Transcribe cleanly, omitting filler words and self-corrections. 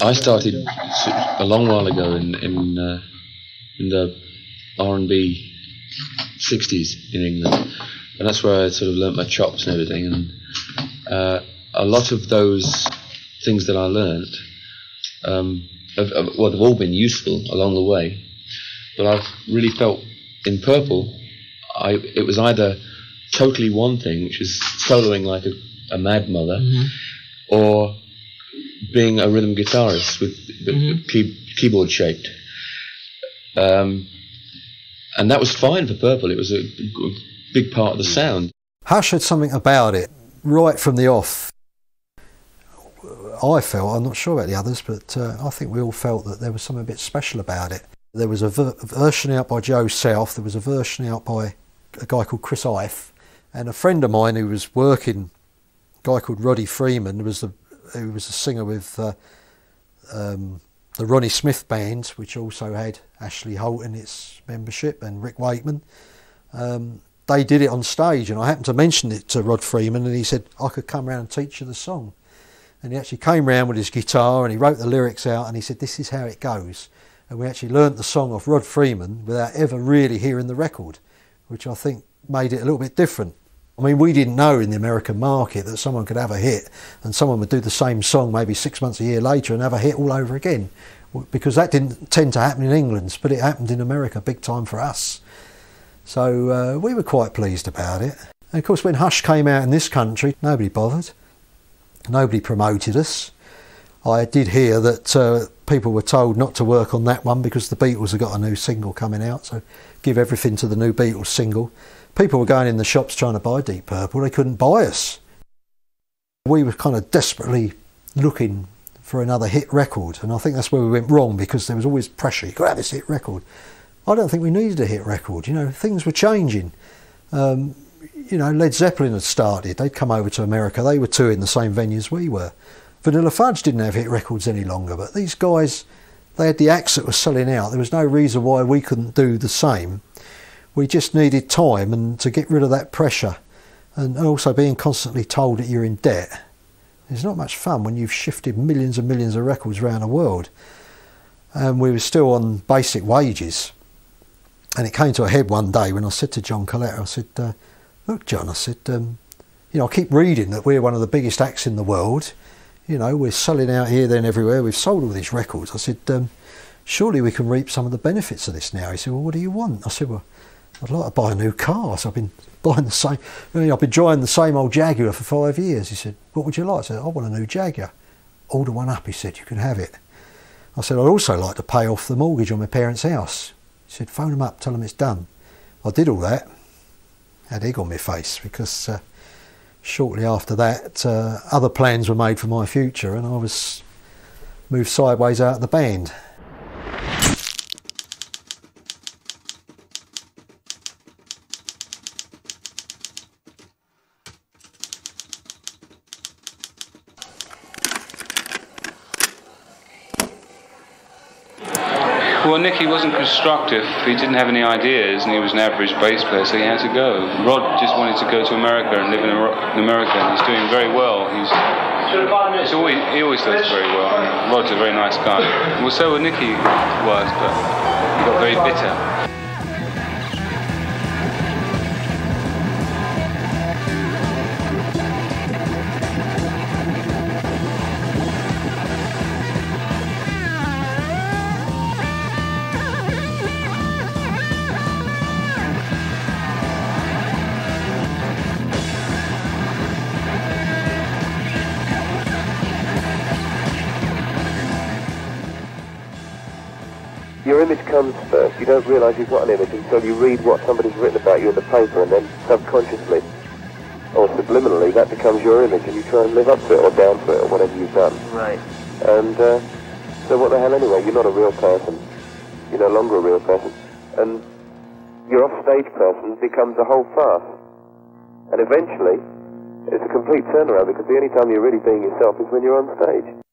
I started a long while ago in the R&B 60s in England, and that's where I sort of learnt my chops and everything. And a lot of those things that I learnt, they've all been useful along the way. But I've really felt in Purple, it was either totally one thing, which is soloing like a mad mother, or being a rhythm guitarist with keyboard shaped. And that was fine for Purple. It was a big part of the sound. Hush had something about it right from the off. I felt, I'm not sure about the others, but I think we all felt that there was something a bit special about it. There was a version out by Joe South, there was a version out by a guy called Chris Ife, and a friend of mine who was working, a guy called Roddy Freeman, who was a singer with the Ronnie Smith band, which also had Ashley Holt in its membership and Rick Wakeman. They did it on stage, and I happened to mention it to Rod Freeman, and he said, I could come round and teach you the song. And he actually came round with his guitar and he wrote the lyrics out, and he said, this is how it goes. And we actually learnt the song off Rod Freeman without ever really hearing the record, which I think made it a little bit different. I mean, we didn't know in the American market that someone could have a hit and someone would do the same song maybe 6 months, a year later and have a hit all over again, because that didn't tend to happen in England, but it happened in America big time for us. So we were quite pleased about it. And of course, when Hush came out in this country, nobody bothered. Nobody promoted us. I did hear that people were told not to work on that one because the Beatles had got a new single coming out, so give everything to the new Beatles single. People were going in the shops trying to buy Deep Purple, they couldn't buy us. We were kind of desperately looking for another hit record, and I think that's where we went wrong, because there was always pressure, you've got to have this hit record. I don't think we needed a hit record, you know, things were changing. You know, Led Zeppelin had started, they'd come over to America, they were touring the same venues we were. Vanilla Fudge didn't have hit records any longer, but these guys, they had the acts that were selling out. There was no reason why we couldn't do the same. We just needed time and to get rid of that pressure, and also being constantly told that you're in debt. It's not much fun when you've shifted millions and millions of records around the world. And we were still on basic wages. And it came to a head one day when I said to John Coletta, I said, look John, I said, you know, I keep reading that we're one of the biggest acts in the world. You know, we're selling out here, there and everywhere. We've sold all these records. I said, surely we can reap some of the benefits of this now. He said, well, what do you want? I said, well, I'd like to buy a new car. So I've been buying the same, I've been driving the same old Jaguar for 5 years. He said, what would you like? I said, I want a new Jaguar. Order one up, he said, you can have it. I said, I'd also like to pay off the mortgage on my parents' house. He said, phone them up, tell them it's done. I did all that. Had egg on my face, because shortly after that, other plans were made for my future, and I was moved sideways out of the band. Well, Nicky wasn't constructive, he didn't have any ideas, and he was an average bass player, so he had to go. Rod just wanted to go to America and live in America, and he's doing very well. He always does very well. Rod's a very nice guy. Well, so Nicky was, but he got very bitter. Your image comes first. You don't realise you've got an image until you read what somebody's written about you in the paper, and then subconsciously or subliminally that becomes your image, and you try and live up to it or down to it or whatever you've done. Right. And so what the hell anyway? You're not a real person. You're no longer a real person. And your off-stage person becomes a whole farce. And eventually it's a complete turnaround, because the only time you're really being yourself is when you're on stage.